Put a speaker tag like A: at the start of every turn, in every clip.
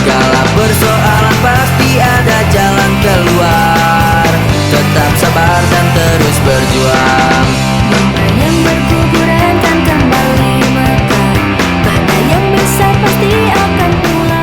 A: Segala persoalan pasti ada jalan keluar. Tetap sabar dan terus berjuang.
B: Domba yang berguguran kan kembali makan. Pada yang bisa pasti akan pulang.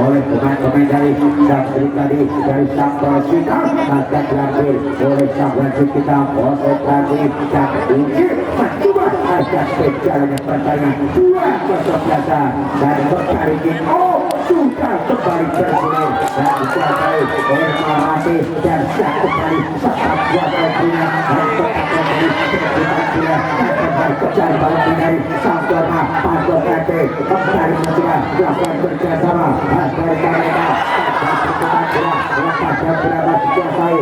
C: oleh pemain-pemain dari Sabri tadi dari Sabri kita akan diambil oleh Sabri kita konsentrasi dan uji mencoba agar berjalannya pertandingan 2-0 dan bertarik sudah kembali terbunuh dan dikuasai oleh Mahati dan siap kembali tetap kuasa punya dan tetap kembali terbunuh dan kejar balik dari Sabdorma Pastor Kate kembali mencoba dilakukan bekerjasama dari mereka lepas dan berapa dikuasai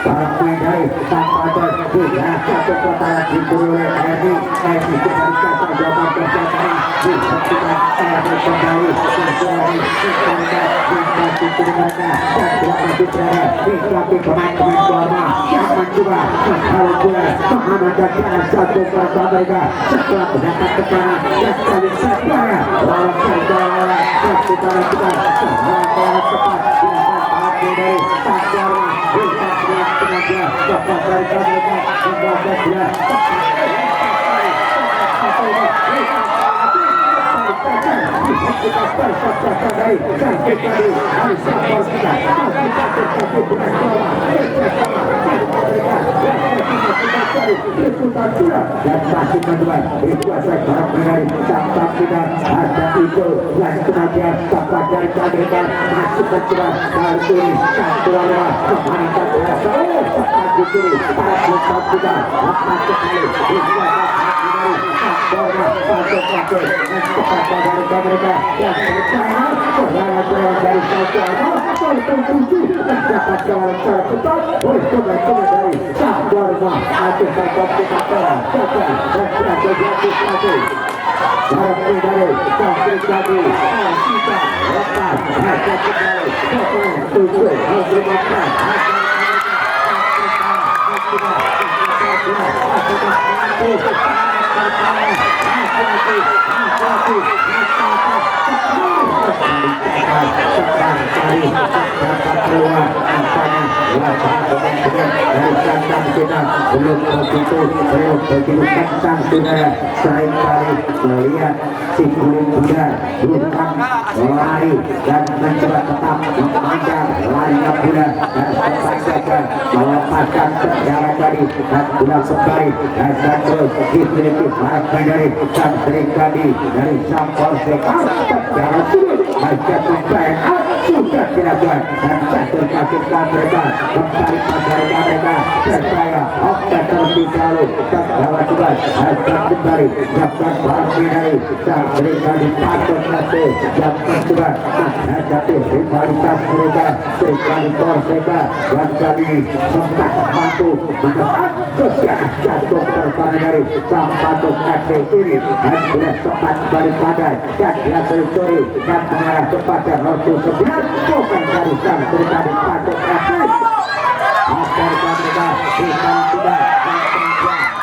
C: para pemain dari Sabdor tidak satu pertanyaan diberi oleh Edi kembali kata jawaban bersama dilakukan kembali tapi pemain-pemain Burma yang mencoba menghalau bola mengamankan satu pertama mereka setelah mendapat tekanan dan kali secara lawan saudara kita serangan tepat dilakukan dari Burma dengan tenaga dapat dari mereka membuat dia dan masih kedua dikuasai para pemain sampai tidak ada itu yang tenaga dapat dari mereka masih kedua kali ini satu lawan memenangkan berasa tepat di kiri para pemain tidak lepas sekali dikuasai Dorma pasok lagi kepada mereka yang percaya serangan dari Sabdorma tertentu mendapat jalan secara cepat oleh pemain dari Sabdorma atau Sabdorma dan strategi lagi para pemain dari strategi kita lepas hasil kembali tujuh harus belum begitu kencang saudara seringkali melihat si kulit muda bukan lari dan mencoba tetap memanjang larinya bola dan sempat saja melepaskan jalan tadi dan bola kembali dan terus dimiliki para pemain dari Sambal Seka jalan turun aja pemain sudah dilakukan dan satu kakikan mereka kembali pada mereka percaya oke terlebih dahulu dan bawah juga akan kembali dapat dari dan mereka dipatut nanti yang kedua menghadapi rivalitas mereka berikan mereka dan kami sempat mampu menekan kesiapan jantung terbaru dari Sampatung FC ini dan sudah sempat daripada dan dia teritori dan mengarah kepada Rotu 9 bukan dari sang mereka dipatut FC agar mereka bisa tidak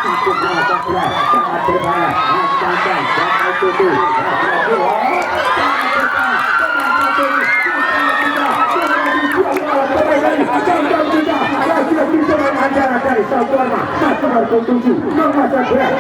C: itu sangat berbahaya dan itu dari Saltuarma masih berkonstruksi membaca berat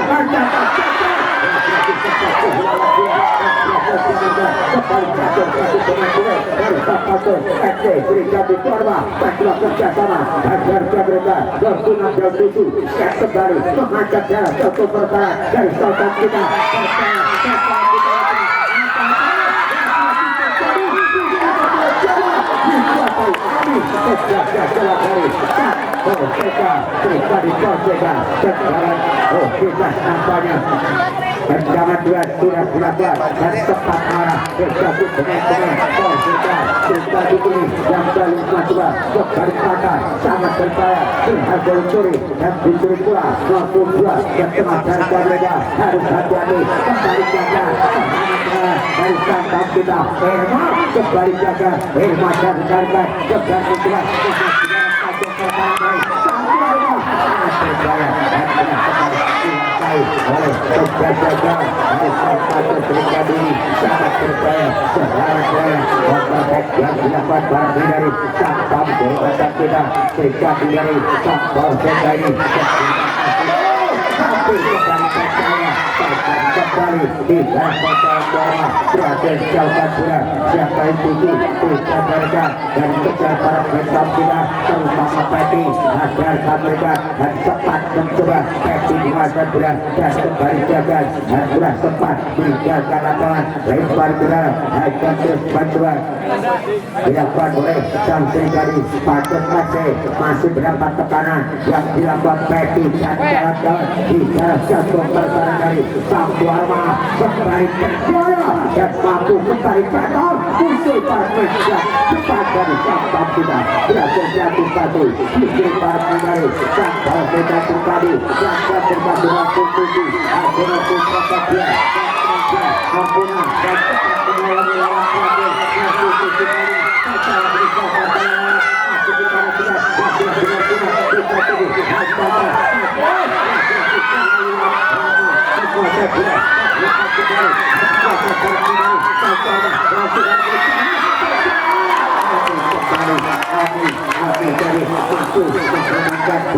C: Tendangan dua sudah dilakukan dan tepat arah terjadi pemain-pemain kita ini yang dari Madura kembali pada sangat berjaya berhasil curi dan dicuri pula waktu dua yang tengah dari mereka harus hati-hati kembali jaga dari santam kita Irma kembali jaga Irma dan Darga kembali jaga oleh jaga oleh satu terjadi sangat percaya seharusnya kontak yang dilakukan dari Sampam berobat kita terjadi dari Sampam ini tapi kembali percaya kembali di dalam kota Jawa berhasil jauhkan pula siapa itu mereka dan kejar para pemain kita terutama Peti agar mereka dan sempat mencoba Peti di masa bulan dan kembali jaga dan sudah sempat meninggalkan lapangan lempar bola akan terus bantuan dilakukan oleh sang Serikali Patut masih berdapat tekanan yang dilakukan Peti dan jalan-jalan di dalam jantung pertahanan dari Sampurma kembali percaya dan mampu kembali jatuh musuh para pemain cepat dari Sampam kita berhasil jatuh satu justru para pemain Sampam kita terjadi dan berbantuan konstruksi akhirnya pusat dia ampuna dan mengalami lawan lagi masih kembali secara berusaha masih kita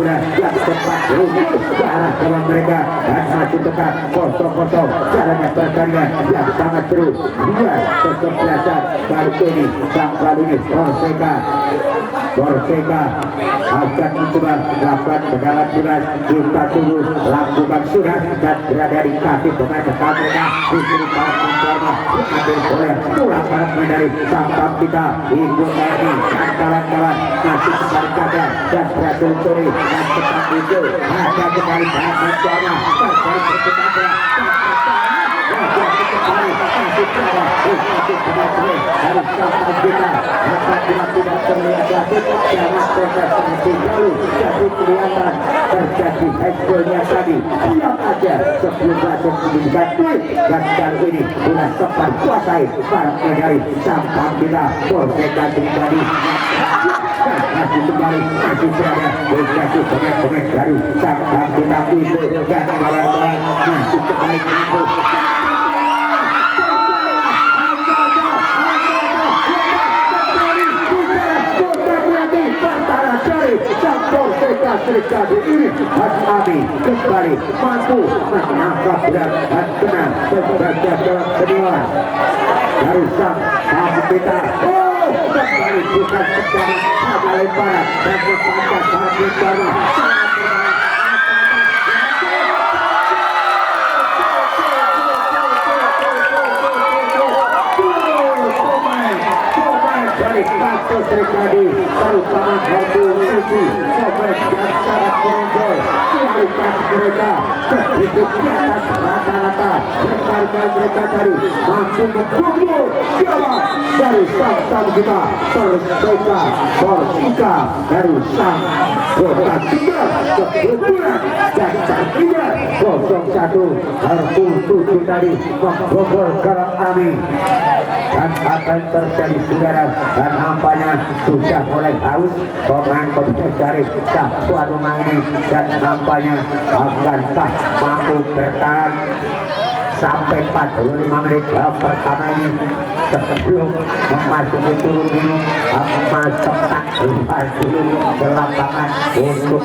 C: yang cepat ke arah kawan mereka dan maju dekat kosong-kosong caranya berkarya yang sangat seru dua kesebelasan kali ini sang kali ini Borseka akan mencoba melakukan pendapat surat kita tunggu lakukan surat dan berada di kaki pemain dekat mereka disuruh para pemborma ambil bola pulang para pemain dari Sampam kita Ibu Tani dan kawan-kawan masih kembali jaga dan berhasil curi dan cepat itu ada kembali para pemborma terjadi percepatan harus sampai kita apabila tidak terlihat David jangan proses seperti lalu jadi kelihatan terjadi hasilnya tadi diam aja sebelum langsung meningkat dan kali ini sudah sempat kuasai para pegawai Sampam kita Borseka terjadi masih kembali masih berada berjatuh pemain-pemain baru Sampam kita itu dan kawan-kawan masih kembali itu terjadi ini Hasami kembali mampu menangkap dan benar berbagai dalam kedua dari sang tamu kita kembali bukan secara pada lemparan dan berpanjang saat bersama dari oleh satu terjadi terutama Gardu Suci Sobek dan sangat menonjol kualitas mereka sedikit di atas rata-rata rekan mereka dari mampu menggubur siapa dari sang kita Perseka Persika dari sang kota tiga kebetulan dan cantiknya 01 Gardu Suci tadi menggubur Karang Ami dan akan terjadi saudara dan nampaknya sudah mulai haus pemain dari tuan rumah ini dan nampaknya akankah mampu bertahan sampai 45 menit pertama ini sebelum memasuki turun ini sempat keluar dulu ke lapangan untuk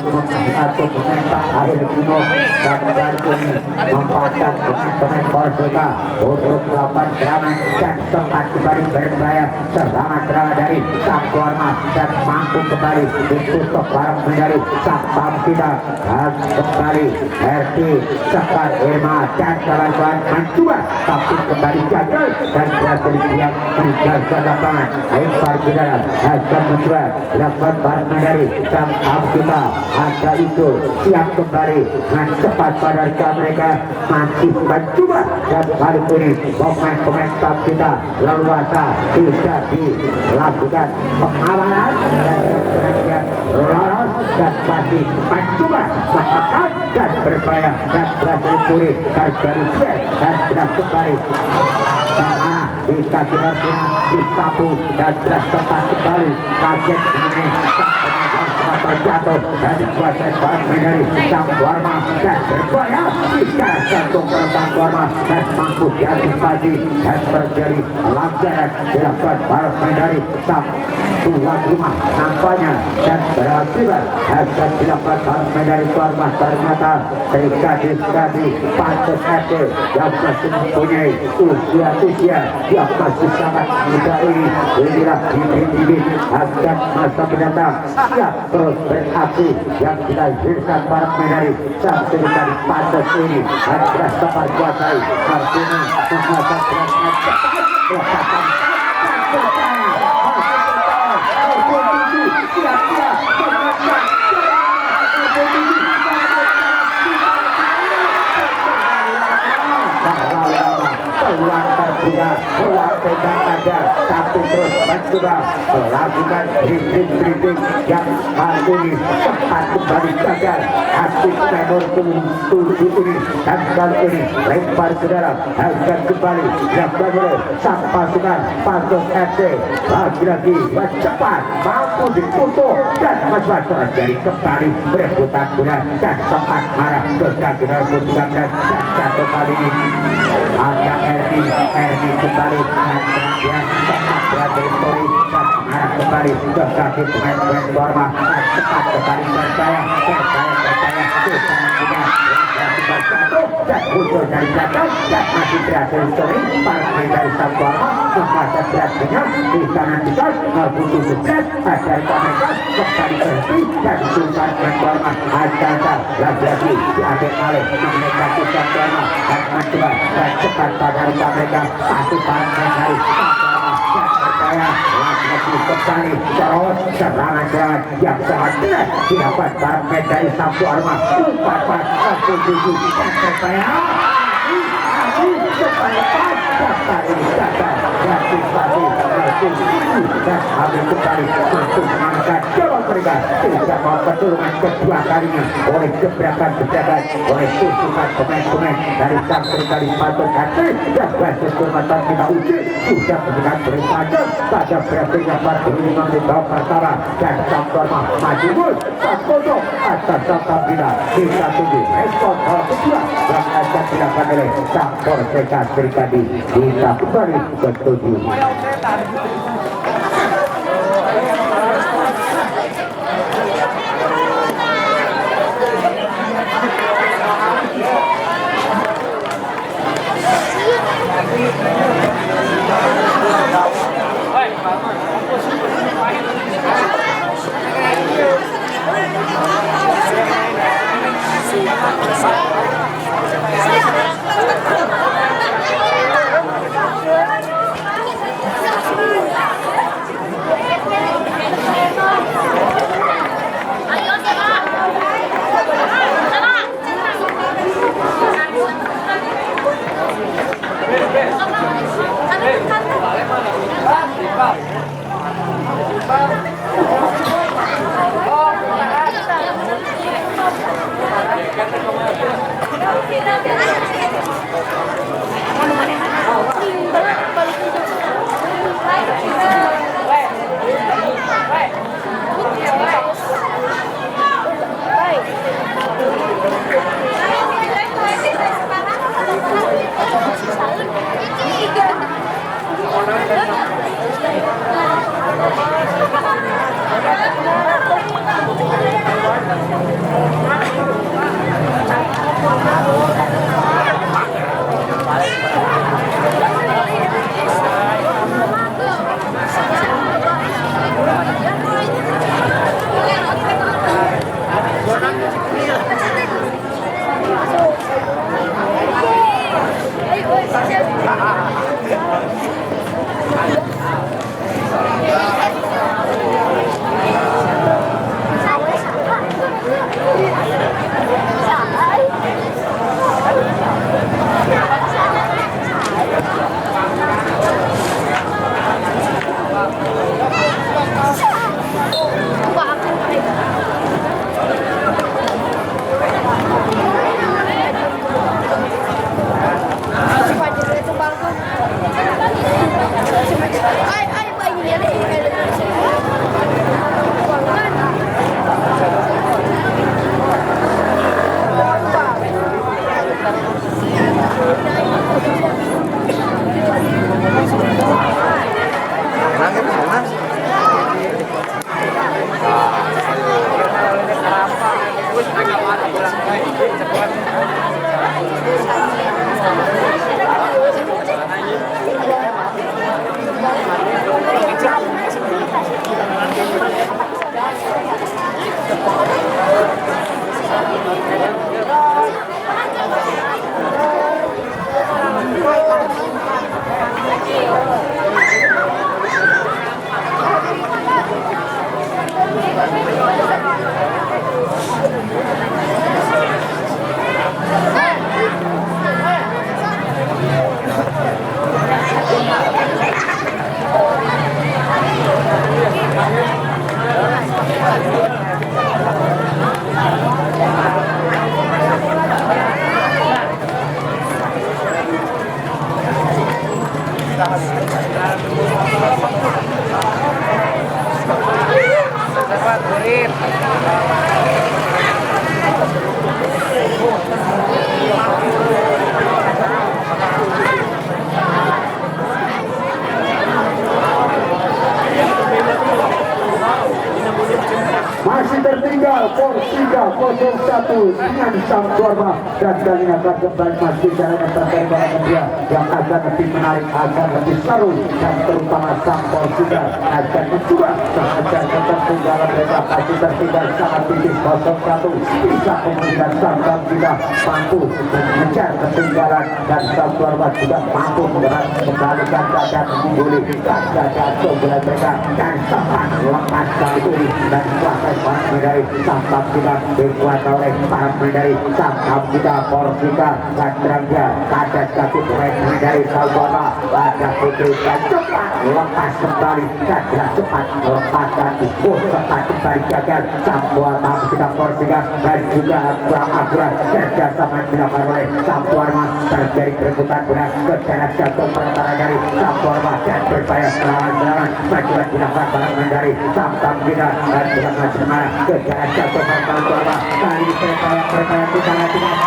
C: menembak akhir Bimo dan ini memanfaatkan pemain Perseka untuk melakukan serangan dan sempat kembali berbahaya serangan dari Sampurna dan mampu kembali ditutup barang menjadi Sapam kita dan kembali RT Sekar Irma dan kawan-kawan mencoba tapi kembali gagal dan berhasil dia meninggalkan lapangan lempar ke dalam akan mencoba dapat barang dari Sapam kita ada itu siap kembali dengan cepat pada mereka masih mencoba dan kali ini pemain Sapam kita leluasa tidak dilakukan pengawalan dan lolos dan masih mencoba memakan dan berbahaya dan berhasil pulih dari dan sudah kembali sama di kaki Arsenal disapu dan sudah sempat kembali kaget ini terjatuh dan kuasa barang dari Sang Warma dan berbahaya jika jantung Sang Warma dan mampu diantisipasi dan terjadi pelanggaran dilakukan barang dari Sang tuan rumah nampaknya dan berakibat akan dilakukan barang dari tuan rumah ternyata terjadi pantas FC yang masih mempunyai usia yang masih sangat muda ini inilah bibit-bibit akan masa mendatang siap terus beraksi yang dilahirkan para medali sampai dari pantas ini adalah tempat kuasai artinya menguasai peluang pegang ada tapi terus mencoba melakukan dribbling yang kali ini sempat kembali gagal asik nomor 7 ini dan kali ini lempar ke dalam akan kembali dilakukan oleh sang pasukan Pantos FC lagi-lagi cepat mampu ditutup dan masih terjadi kembali berebutan bola dan sempat marah ke gawang pasukan dan satu kali ini ada Erdi kembali dan dia sempat berada di poli dan arah kembali ke kaki pemain Borma dan cepat kembali percaya dan muncul dari belakang dan masih berhasil sering para pemain dari Sang Borma membaca berhasilnya di kanan kita butuh sukses ada mereka kembali berhenti dan sultan pemain Borma ada lagi-lagi diambil alih menegasi Sang Borma dan mencoba dan cepat pada mereka pasti para pemain dari Sang Borma dan percaya lagi-lagi kembali terus serangan yang sangat berat didapat para pemain dari Sang Borma umpan dan percaya supaya dapat ini dapat dan ambil kembali untuk mengangkat jawab mereka tidak mau pertolongan kedua kalinya oleh gebrakan berjalan oleh tusukan pemain-pemain dari Sang Serikali Pantos FC dan basis kehormatan kita uji sudah memberikan beritaja pada berakhirnya 45 menit babak pertama dan Sang Borma maju pun 4-0 atas Sang Tampila kita tunggu respon babak kedua yang akan dilakukan oleh Sang Perseka Serikali kita kembali ke 7. Masih tertinggal Persija 0-1 dengan sang korban dan kali ini akan kembali masih jalan terkait dengan dia yang akan lebih menarik, akan lebih seru dan terutama sang Persija akan mencoba mengejar ketertinggalan mereka. Masih tertinggal sangat tipis 0-1 bisa kemudian sang Persija mampu mengejar ketinggalan dan sang korban juga mampu mengendalikan dan mengungguli dan keunggulan mereka dan sempat lepas dari dan selesai dari sampai kita dikuasai oleh para dari sampai kita Persija dan Trangga ada satu pemain dari Salbona ada putri dan cepat lepas kembali dan cepat lepaskan cepat kembali gagal sampai tamu kita Persija dan juga kurang akurat kerjasama dilakukan oleh Sampuarma terjadi perebutan berat ke jarak jantung perantara dari Sampuarma dan berupaya serangan majuan dilakukan dari sampai kita dan juga semangat ke jarak jantung perantara kali ini berupaya kita lakukan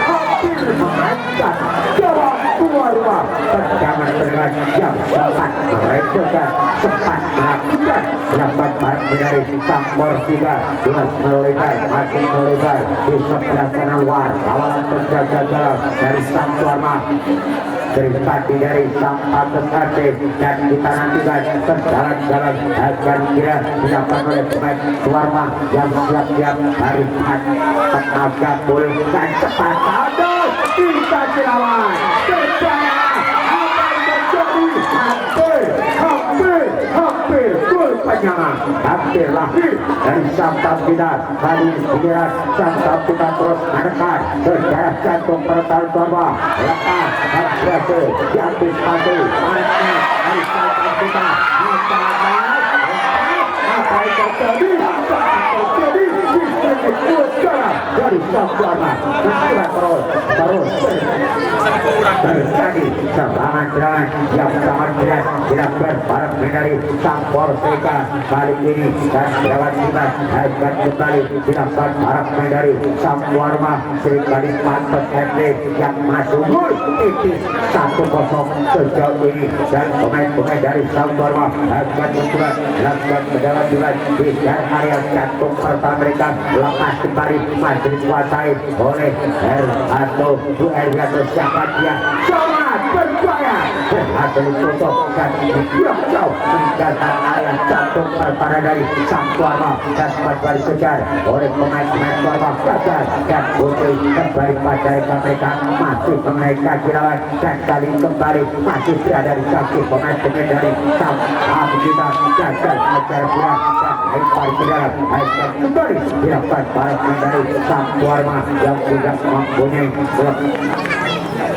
C: hampir mengangkat jawab keluar rumah tendangan berat yang sempat mereka sempat melakukan dapat dari sang Persija dengan melebar makin melebar di sebelah kanan luar kawalan penjaga gawang dari sang Suarma terpati dari sang Patus Arte dan kita nantikan terjalan-jalan akan kira dilakukan oleh pemain Suarma yang siap-siap dari tenaga pulih dan cepat ada kita lawan terjaya apa yang terjadi hampir gol penyerang hampir lahir dari Sampai kita tadi pikiran Sampai kita terus menekan ke jarak jantung pertahanan Suarma lepas dan berhasil diantisipasi dari Sampai Sokwarma mencoba terus terjadi serangan-serangan yang sangat jelas dilakukan para dari sang Porseka kali ini dan lewat kita akan kembali dilakukan para dari sang Warma Serikali Pantas FD yang masuk gol tipis 1-0 sejauh ini dan pemain-pemain dari sang Warma akan mencoba dilakukan mendalam di area jantung pertahanan mereka lepas kembali masih dikuasai oleh atau siapa dia sangat berjaya berhasil ditutup dan dibiak jauh meninggalkan area jantung pertahanan dari sang Warma dan kembali kejar oleh pemain-pemain Warma gagal dan Putri kembali pada mereka masih mengenai kaki lawan dan kali kembali masih berada di kaki pemain-pemain dari sang kita gagal mengejar bola dan lempar ke dalam akan kembali dilakukan para pemain dari sang Warma yang tidak mempunyai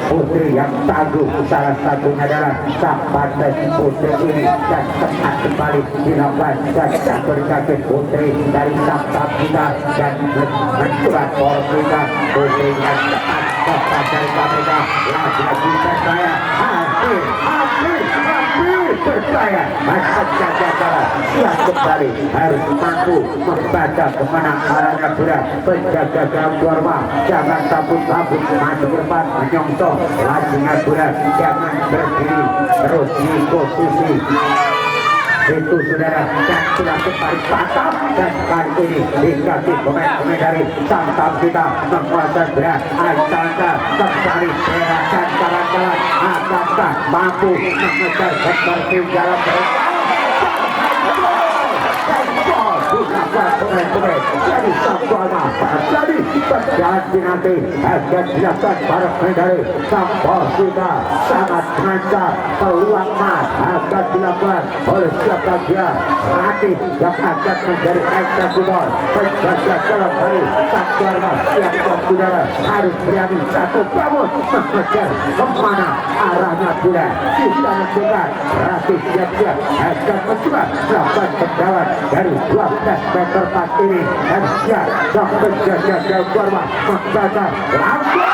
C: Putri yang tangguh salah satunya adalah sang Pantes Putri ini dan tepat kembali dilakukan dan jatuh di kaki Putri dari sang kita dan mencoba Porseka Putri yang tepat dari mereka lagi-lagi percaya hampir percaya masuk jaga siap kembali harus mampu membaca kemana arahnya bola penjaga gawang Warma jangan tabut-tabut masuk depan menyongsong lajunya bola jangan berdiri terus di posisi itu saudara dan sudah kembali patah dan kali ini dikasih pemain-pemain dari Santam kita menguasai bola Aitanta kembali dan kawan-kawan akankah mampu mengejar seperti jalan pemain-pemain jadi Sokwarma jadi berjanji nanti akan dilakukan para pemain dari Sampor kita sangat lancar peluang emas akan dilakukan oleh siapa dia Ratih yang akan menjadi eksekutor penjaga dalam dari Sokwarma yang saudara harus berani satu bangun mengejar kemana arahnya bola kita mencoba Ratih siap-siap akan mencoba melakukan tendangan dari 12 meter pas ini dan siap sang penjaga gawang Warma membaca langsung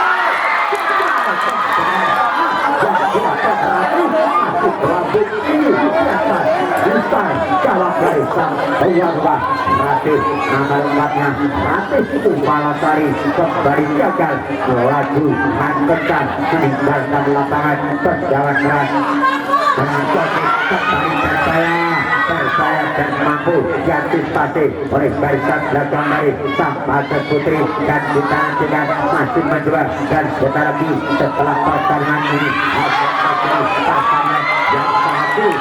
C: rambut ini biasa Instan jawab dari sang Warma Ratih nama lengkapnya Ratih Kumpalasari kembali gagal melaju mengejar meninggalkan lapangan berjalan keras dengan Jokowi kembali percaya dan mampu diantisipasi oleh barisan belakang dari sang Pantes Putri dan kita nantikan masih mencoba dan sebentar lagi setelah pertandingan ini pertandingan yang sangat sulit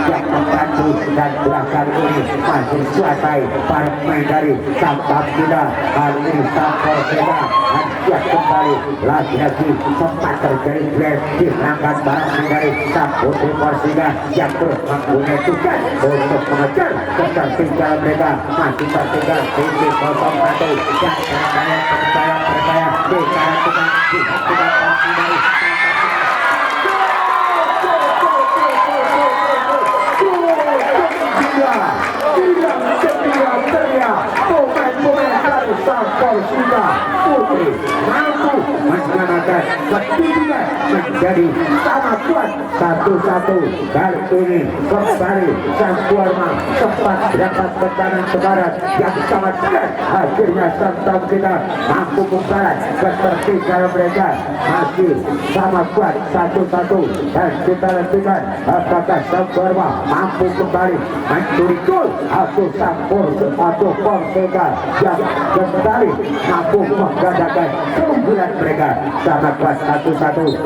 C: yang membantu dan belakang ini masih kuasai para pemain dari Sampam kita kali ini Sampor kita dan siap kembali lagi-lagi sempat terjadi blast di langkah barang dari Putri Porseka yang terus mempunyai tugas untuk mengejar ketertinggalan mereka masih tertinggal titik 0-1 dan percaya di cara tukang dihasilkan dari pemain-pemain dari Sampor kita Putri mampu menyamakan kedudukan menjadi sama kuat 1-1 kali ini kembali sang Warma sempat dapat tekanan sebaran yang sangat berat akhirnya Santam kita mampu membalas ketertinggalan mereka masih sama kuat 1-1 dan kita nantikan apakah sang Warma mampu kembali mencuri gol atau Sampor atau Porseka yang kembali mampu menggandakan keunggulan mereka sama kuat 1-1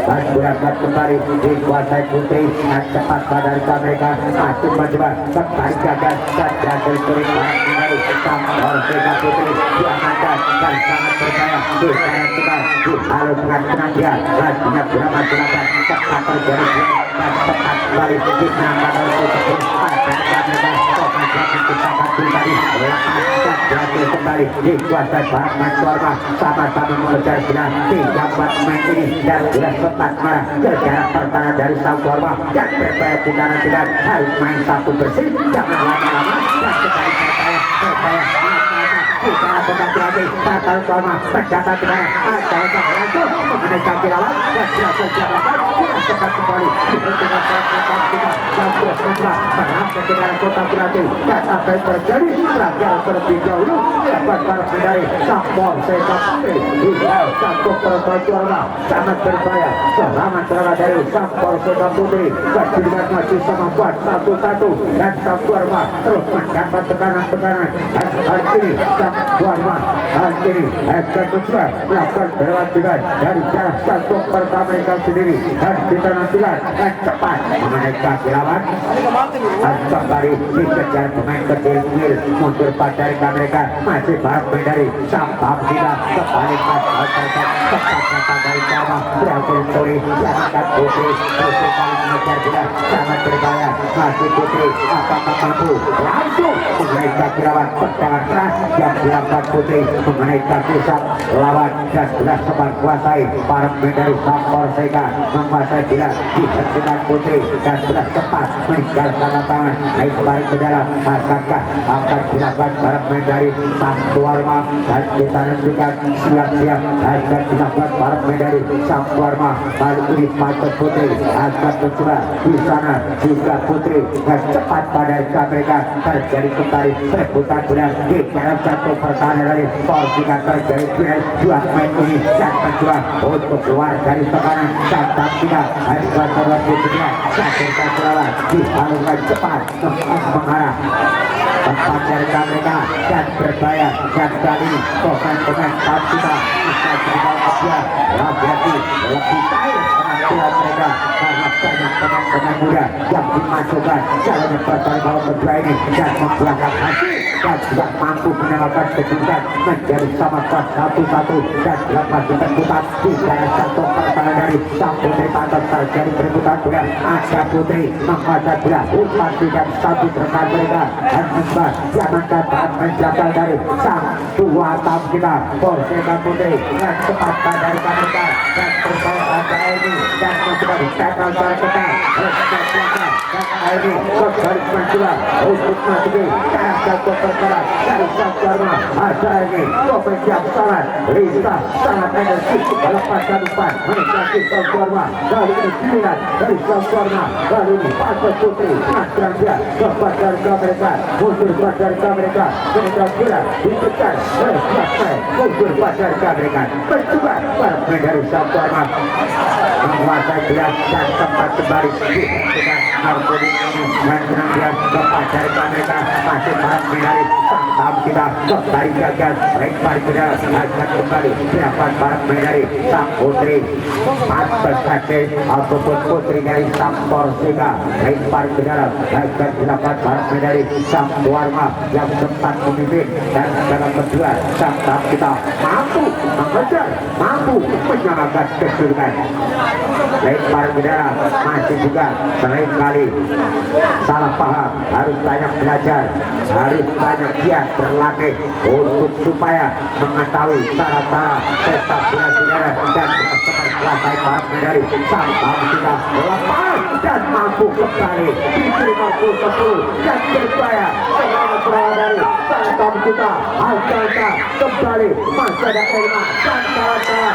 C: dan berangkat kembali dikuasai Putri dan cepat pada mereka masih mencoba kembali gagal dan gagal berikan dari Porseka Putri diamankan dan sangat percaya di sana kita dihaluskan tenaga lajunya berapa silakan cepat terjadi dan cepat kembali di sana pada Putri mereka kembali lepas dan berhasil kembali dikuasai Barat Mansorma sama-sama mengejar bola 3-4 pemain ini dan sudah sempat marah kejar pertahanan dari Samporma dan berbahaya tidak harus main satu bersih jangan lama-lama dan kembali berbahaya bicara tentang lagi Tatal Koma pencatat dengan ada langsung mengenai kaki lawan dan berhasil diamankan sudah cepat kembali dengan perang kita dan terus mencoba berhasil dengan kota berarti dan apa yang terjadi belajar terlebih dahulu dapat para medali Sampor Sekap hingga satu perempuan sangat berbahaya selamat terlalu dari Sampor Sekap Putri berjudikan masih sama kuat 1-1 dan Sampor terus mendapat tekanan dan kali ini Warma kali ini kedua melakukan perwakilan dari jarak satu pertama mereka sendiri dan kita nantikan dan cepat mengenai kaki lawan dan kembali dikejar pemain kecil mundur pada mereka masih barat dari sampah tidak kembali tepat kata dari Jawa berhasil Puri selamatkan Putri Putri kali mengejar dia sangat berbahaya masih Putri apakah mampu langsung mengenai kaki lawan pertahanan keras yang dilakukan Putri mengenai kaki sang lawan dan sudah sempat kuasai para medali Sampor Seka menguasai dia dihentikan Putri dan sudah cepat meninggalkan lapangan naik kembali ke dalam apakah akan dilakukan para medali Sampuarma dan kita nantikan siap-siap akan dilakukan para medali Sampuarma kali ini Patut Putri akan mencoba di sana juga Putri dan cepat pada mereka terjadi kembali perebutan bola di dalam satu pertahanan dari Polsika terjadi dua pemain ini dan mencoba untuk keluar dari tekanan dan tidak harga terlalu Putri dan lawan disalurkan cepat mengarah tempat dari mereka dan berbahaya dan kali ini pemain Polsika bisa berubah dia hati-hati lebih cair penampilan mereka karena banyak pemain muda yang dimasukkan dalam pertandingan babak kedua ini dan membuahkan hasil dan juga mampu menyalakan kedudukan menjadi sama kuat 1-1 dan lepas diperputar di dalam satu pertahanan dari sang Putri Pantas terjadi perebutan bola ada Putri menguasai bola umpan dan satu rekan mereka dan mencoba diamankan saat menjaga dari sang dua tamu kita Polseka Putri yang cepat dari mereka dan berbahaya pada ini dan mencoba ditekan oleh kita dan ini kembali mencoba untuk masuki dalam satu perkara dari Sampurna ada ini Topik yang sangat Risa sangat energi melepaskan umpan menikmati Sampurna kali ini pilihan dari Sampurna kali ini Patut Putri menang dia kepada mereka mundur pada mereka kira ditekan selesai mundur pada mereka mencoba bermain dari Sampurna menguasai dia dan tempat kembali dengan narkotik dan menang kepada mereka masih barat dari sang kita kembali gagal lempar ke dalam akan kembali dapat barat dari sang Putri Pantas Kake ataupun Putri dari sang Polsika lempar ke dalam akan dapat barat dari sang Warma yang sempat memimpin dan dalam kedua sang kita mampu mengejar mampu menyamakan kedudukan lempar ke dalam masih juga selain kali salah paham harus banyak belajar harus banyak giat berlatih untuk supaya mengetahui cara-cara sepak bola saudara dan teman-teman kuasai para medali sampai kita lepas dan mampu kembali di 50-10 dan berbahaya selamat berada dari sampai kita Alcanta kembali masih ada Elma dan cara-cara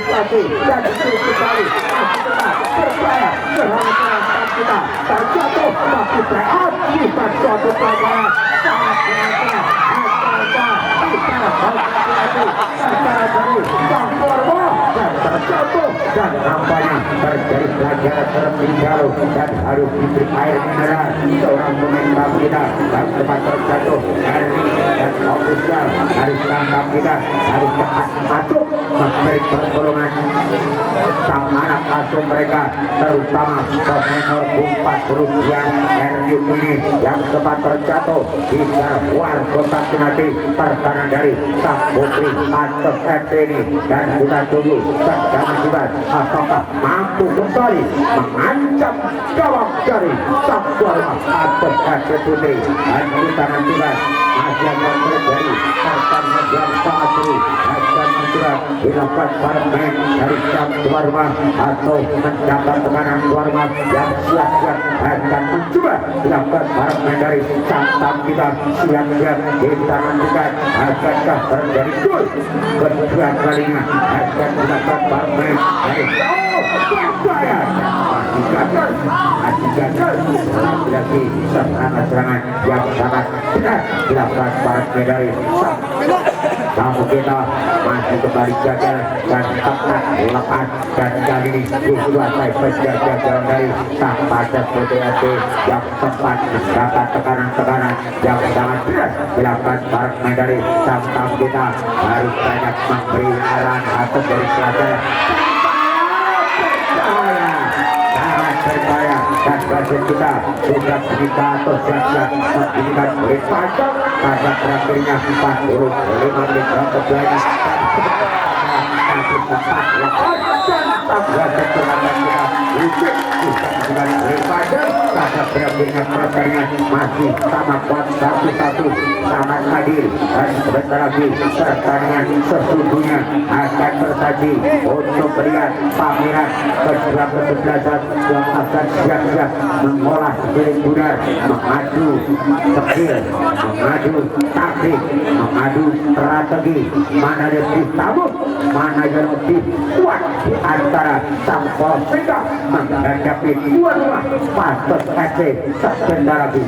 C: jatuh dan kembali masih tetap berbahaya selamat kita terjatuh tapi playoff kita suatu pelajaran sangat berharga antara dari Sampurna dan terjatuh dan nampaknya terjadi pelajaran terlebih dahulu dan harus diberi air mineral seorang pemain kita dan tempat terjatuh Erni dan ofisial harus tangkap kita harus cepat masuk memberi pertolongan sang anak asuh mereka terutama nomor 4 Rupiah Erni ini yang sempat terjatuh di luar kotak penalti pertahanan dari sang Putri Pantas FC ini dan kita tunggu pertama akibat apakah mampu kembali mengancam gawang dari sang tuan rumah atau Aceh Putri. Dan kita nantikan masih akan terjadi pertandingan yang sangat seru. Akan mencoba dilakukan para pemain dari sang tuan rumah atau mencapai tekanan tuan rumah yang siap-siap akan mencoba dilakukan para pemain dari sang tamu kita siap-siap. Kita nantikan akankah terjadi gol kedua kalinya akan dilakukan para pemain dari masih gagal lagi serangan-serangan yang sangat benar dilakukan para pemain dari tamu kita masih kembali gagal dan tepat lepas dan kali ini dikuasai penjaga gawang dari sang Aceh Putri yang sempat mendapat tekanan-tekanan yang sangat berat dilakukan para pemain dari sang tamu kita harus banyak memberi arahan atau dari pelajaran berbahaya dan bagian kita sudah kita atau siap-siap memberikan beri panjang pada terakhirnya 45 menit untuk lagi tempat lepas dan tambah keterangan kita untuk bisa dengan beri panjang pada terakhirnya pertandingan masih sama kuat 1-1 sangat adil dan sebentar lagi pertandingan sesungguhnya akan tersaji untuk melihat pameran kedua kesebelasan yang akan siap-siap mengolah skill benar, mengadu skill, mengadu taktik, mengadu strategi, mana yang lebih tabuk, mana yang lebih kuat di antara sang Polseka menghadapi tuan rumah Pastos FC sebentar lagi.